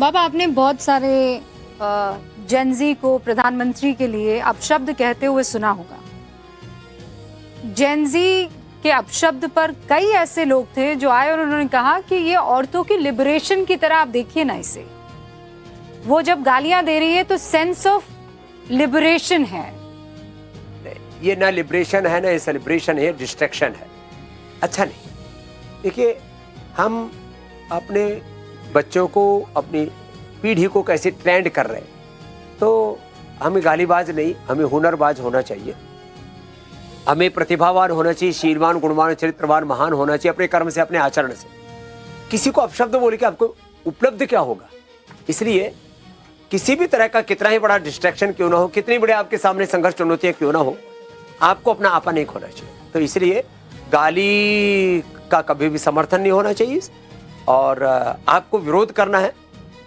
बाबा, आपने बहुत सारे जेनजी को प्रधानमंत्री के लिए अपशब्द कहते हुए सुना होगा। जेनजी के अपशब्द पर कई ऐसे लोग थे जो आए और उन्होंने कहा कि ये औरतों की लिबरेशन की तरह आप देखिए ना इसे। वो जब गालियां दे रही है तो सेंस ऑफ लिबरेशन है। ये ना लिबरेशन है ना ये सेलिब्रेशन है, डिस्ट्रैक्शन है। अच्छा नहीं। देखिए, हम अपने बच्चों को, अपनी पीढ़ी को कैसे ट्रेंड कर रहे हैं, तो हमें गालीबाज नहीं, हमें हुनरबाज होना चाहिए, हमें प्रतिभावान होना चाहिए, शीलवान, गुणवान, चरित्रवान, महान होना चाहिए अपने कर्म से, अपने आचरण से। किसी को अपशब्द बोल के आपको उपलब्ध क्या होगा? इसलिए किसी भी तरह का कितना ही बड़ा डिस्ट्रैक्शन क्यों ना हो, कितनी बड़े आपके सामने संघर्ष चुनौतियां क्यों ना हो, आपको अपना आपा नहीं खोना चाहिए। तो इसलिए गाली का कभी भी समर्थन नहीं होना चाहिए, और आपको विरोध करना है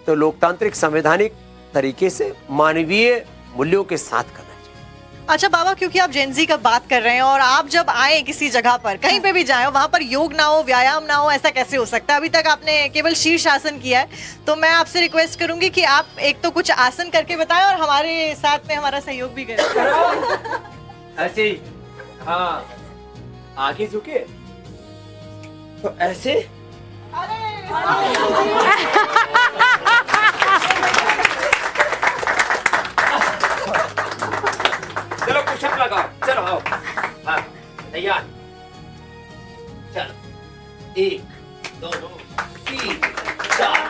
तो लोकतांत्रिक संवैधानिक तरीके से मानवीय मूल्यों के साथ करना चाहिए। अच्छा बाबा, क्योंकि आप जेनजी का बात कर रहे हैं और आप जब आए किसी जगह पर, कहीं पे भी जाए, वहां पर योग ना हो, व्यायाम ना हो, ऐसा कैसे हो सकता है? अभी तक आपने केवल शीर्षासन किया है, तो मैं आपसे रिक्वेस्ट करूंगी कि आप एक तो कुछ आसन करके बताएं और हमारे साथ में हमारा सहयोग भी करें। ऐसे ही, हाँ, आगे झुके तो ऐसे। चलो पुशअप लगाओ, चलो आओ, हाँ, तैयार, चलो, 1 2 3 4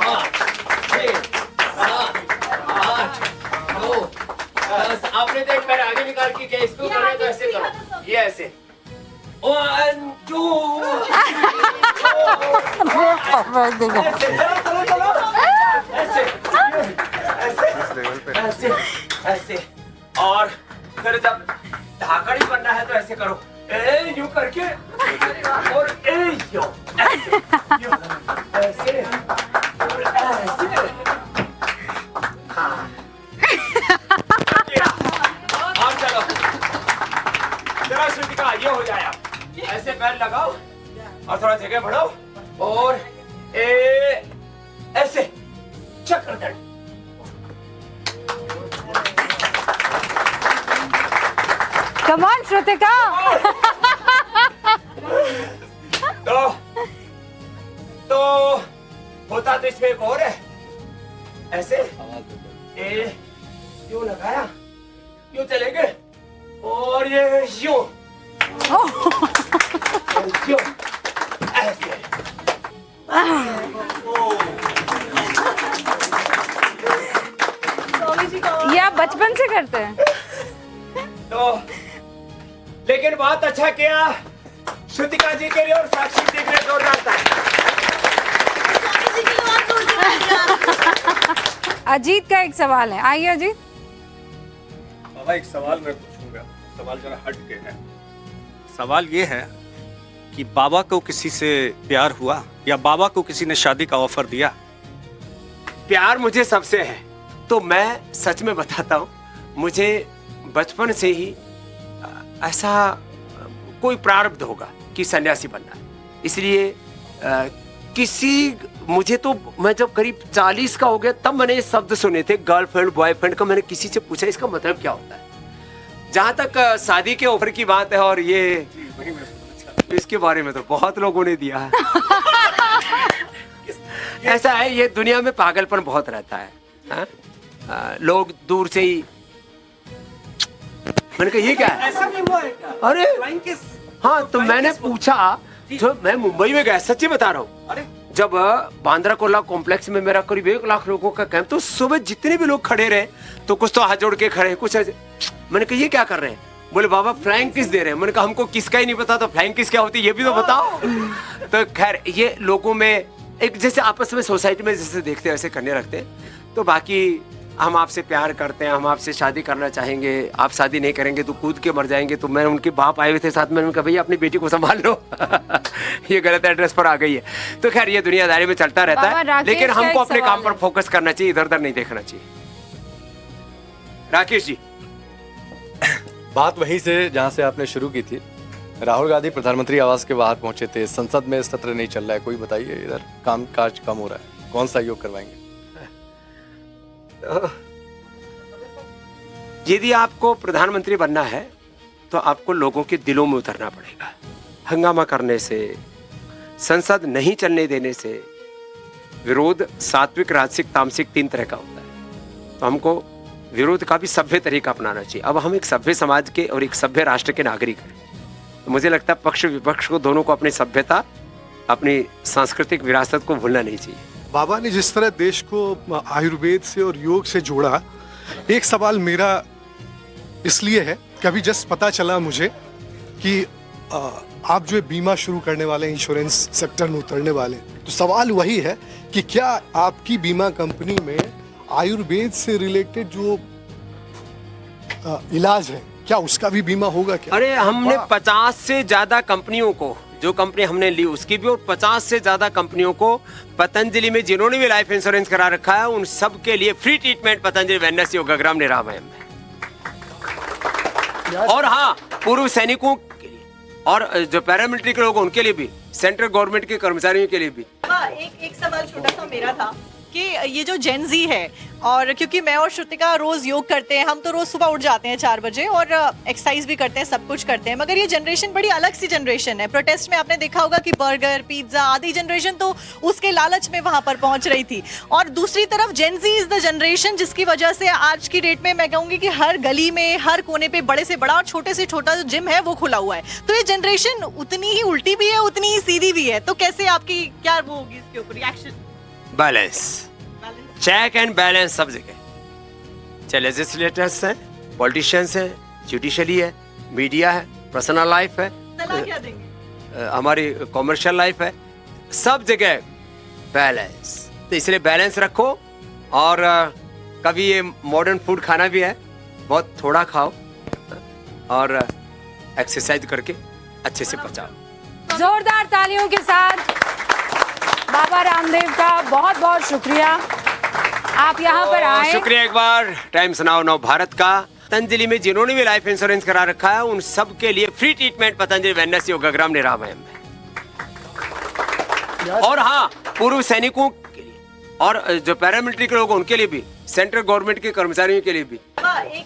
5 6 7 8 9 10। आपने तो एक पैर आगे निकाल के क्या इसको कर रहे हैं, तो ऐसे करो, ये ऐसे 1 2 ऐसे ऐसे। और फिर जब धाकड़ी बनना है तो ऐसे करो, ए यूं करके, और ए यूं ऐसे, ऐसे और ऐसे। हाँ, और चलो जरा श्रुतिका, ये हो जाए। आप ऐसे पैर लगाओ और थोड़ा जगह बढ़ाओ, और ऐसे चक्रदंड। Come on Shrutika. तो होता तो इसमें एक और है, ऐसे यूं लगाया, यूं चलेंगे, और ये यूं यूं ऐसे। ये आप बचपन से करते हैं? तो लेकिन बहुत अच्छा किया श्रुतिका जी के लिए और साक्षी जी के लिए, जोरदार ताली। अजीत का एक सवाल है, आइए अजीत। बाबा, एक सवाल मैं पूछूंगा, सवाल जरा हट के है। सवाल ये है कि बाबा को किसी से प्यार हुआ, या बाबा को किसी ने शादी का ऑफर दिया? प्यार मुझे सबसे है, तो मैं सच में बताता हूँ, मुझे बचपन से ही ऐसा कोई प्रारब्ध होगा कि सन्यासी बनना है। इसलिए मुझे तो, मैं जब करीब 40 का हो गया तब मैंने ये शब्द सुने थे, गर्लफ्रेंड बॉयफ्रेंड का। मैंने किसी से पूछा इसका मतलब क्या होता है। जहां तक शादी के ऑफर की बात है, और ये इसके बारे में तो बहुत लोगों ने दिया है। ऐसा है, ये दुनिया में पागलपन बहुत रहता है, लोग दूर से ही, मैंने कहा ये क्या है, अरे हाँ, तो मैंने पूछा, जो मैं मुंबई में गया, सच्ची बता रहा हूँ, जब बांद्रा कुर्ला कॉम्प्लेक्स में मेरा करीब 1 लाख लोगों का कैंप, तो सुबह जितने भी लोग खड़े रहे, तो कुछ तो हाथ जोड़ के खड़े, कुछ ऐसे। मैंने कहा ये क्या कर रहे हैं? बोले बाबा फ्लाइंग किस दे रहे हैं। मैंने कहा हमको किसका ही नहीं पता, तो फ्लाइंग किस क्या होती है ये भी तो बताओ। तो खैर, ये लोगों में एक, जैसे आपस में सोसाइटी में जैसे देखते हैं वैसे करने रखते हैं। तो बाकी हम आपसे प्यार करते हैं, हम आपसे शादी करना चाहेंगे, आप शादी नहीं करेंगे तो कूद के मर जाएंगे। तो मैं, उनके बाप आए हुए थे साथ में, उनका भैया अपनी बेटी को संभाल लो। ये गलत एड्रेस पर आ गई है। तो खैर, ये दुनियादारी में चलता रहता है, लेकिन हमको अपने काम पर फोकस करना चाहिए, इधर उधर नहीं देखना चाहिए। राकेश जी, बात वहीं से जहां से आपने शुरू की थी। राहुल गांधी प्रधानमंत्री आवास के बाहर पहुंचे थे, संसद में सत्र नहीं चल रहा है, कोई बताइए, इधर काम काज कम हो रहा है, कौन सा योग करवाएंगे? यदि आपको प्रधानमंत्री बनना है तो आपको लोगों के दिलों में उतरना पड़ेगा। हंगामा करने से, संसद नहीं चलने देने से, विरोध सात्विक, राजसिक, तामसिक 3 तरह का होता है। तो हमको विरोध का भी सभ्य तरीका अपनाना चाहिए। अब हम एक सभ्य समाज के और एक सभ्य राष्ट्र के नागरिक हैं, तो मुझे लगता है पक्ष विपक्ष को दोनों को अपनी सभ्यता, अपनी सांस्कृतिक विरासत को भूलना नहीं चाहिए। बाबा ने जिस तरह देश को आयुर्वेद से और योग से जोड़ा, एक सवाल मेरा इसलिए है कि अभी जस्ट पता चला मुझे कि आप जो बीमा शुरू करने वाले, इंश्योरेंस सेक्टर में उतरने वाले, तो सवाल वही है कि क्या आपकी बीमा कंपनी में आयुर्वेद से रिलेटेड जो इलाज है, क्या उसका भी बीमा होगा क्या? अरे हमने 50 से ज्यादा कंपनियों को, जो कंपनी हमने ली उसकी भी, और 50 से ज्यादा कंपनियों को पतंजलि में जिन्होंने भी लाइफ इंश्योरेंस करा रखा है उन सब के लिए free treatment Patanjali wellness Yogagram Niramayam में। और हाँ, पूर्व सैनिकों के लिए और जो पैरामिलिट्री के लोग हैं, उनके लिए भी, सेंट्रल गवर्नमेंट के कर्मचारियों के लिए भी। एक सवाल छोटा सा मेरा था कि ये जो जेन जी है, और क्योंकि मैं और श्रुतिका रोज योग करते हैं, हम तो रोज सुबह उठ जाते हैं 4 बजे और एक्सरसाइज भी करते हैं, सब कुछ करते हैं, मगर ये जनरेशन बड़ी अलग सी जनरेशन है। प्रोटेस्ट में आपने देखा होगा कि बर्गर, पिज्जा आदि जनरेशन तो उसके लालच में वहां पर पहुंच रही थी, और दूसरी तरफ जेन जी इज द जनरेशन जिसकी वजह से आज की डेट में मैं कहूंगी कि हर गली में, हर कोने पे बड़े से बड़ा और छोटे से छोटा जो जिम है वो खुला हुआ है। तो ये जनरेशन उतनी ही उल्टी भी है, उतनी ही सीधी भी है, तो कैसे आपकी क्या वो होगी इसके ऊपर reaction? Balance, check and balance सब जगह। चाहे लेजिस्लेटर्स हैं, पॉलिटिशियंस हैं, जुडिशरी है, मीडिया है, पर्सनल लाइफ है, सलाह क्या देंगे? हमारी कॉमर्शियल लाइफ है, सब जगह बैलेंस। तो इसलिए बैलेंस रखो, और कभी ये मॉडर्न फूड खाना भी है, बहुत थोड़ा खाओ, और एक्सरसाइज करके अच्छे से पचाओ। जोरदार तालियों के साथ बाबा रामदेव का बहुत बहुत शुक्रिया, आप यहाँ पर आए। शुक्रिया एक बार। टाइम्स नाउ नव भारत का, पतंजलि में जिन्होंने भी लाइफ इंश्योरेंस करा रखा है उन सब के लिए free treatment Patanjali wellness Yogagram Niramayam में। और हाँ, पूर्व सैनिकों के लिए और जो पैरामिलिट्री के लोग हैं, उनके लिए भी, सेंट्रल गवर्नमेंट के कर्मचारियों के लिए भी।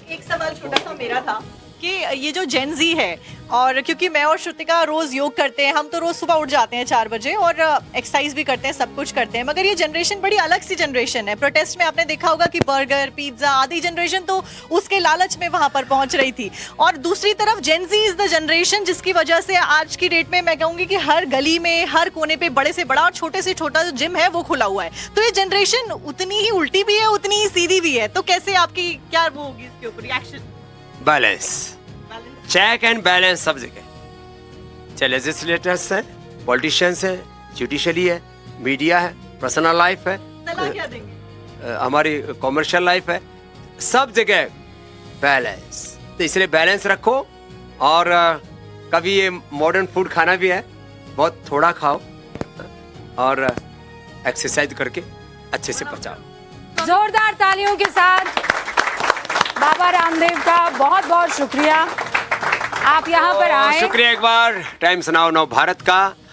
एक सवाल छोटा सा मेरा था कि ये जो जेन जी है, और क्योंकि मैं और श्रुतिका रोज योग करते हैं, हम तो रोज सुबह उठ जाते हैं 4 बजे और एक्सरसाइज भी करते हैं, सब कुछ करते हैं, मगर ये जनरेशन बड़ी अलग सी जनरेशन है। प्रोटेस्ट में आपने देखा होगा कि बर्गर, पिज्जा आदि जनरेशन तो उसके लालच में वहां पर पहुंच रही थी, और दूसरी तरफ जेन जी इज द जनरेशन जिसकी वजह से आज की डेट में मैं कहूंगी कि हर गली में, हर कोने पे बड़े से बड़ा और छोटे से छोटा जो जिम है वो खुला हुआ है। तो ये जनरेशन उतनी ही उल्टी भी है, उतनी ही सीधी भी है, तो कैसे आपकी क्या वो होगी इसके ऊपर reaction? Balance, check and balance सब जगह। चाहे लेजिस्लेटर्स हैं, पॉलिटिशियंस हैं, जुडिशरी है, मीडिया है, पर्सनल लाइफ है, सलाह क्या देंगे? हमारी कॉमर्शियल लाइफ है, सब जगह बैलेंस। तो इसलिए बैलेंस रखो, और कभी ये मॉडर्न फूड खाना भी है, बहुत थोड़ा खाओ, और एक्सरसाइज करके अच्छे से पचाओ। जोरदार तालियों के साथ बाबा रामदेव का बहुत बहुत शुक्रिया, आप यहाँ पर आए। शुक्रिया एक बार। टाइम्स नाउ नव भारत का,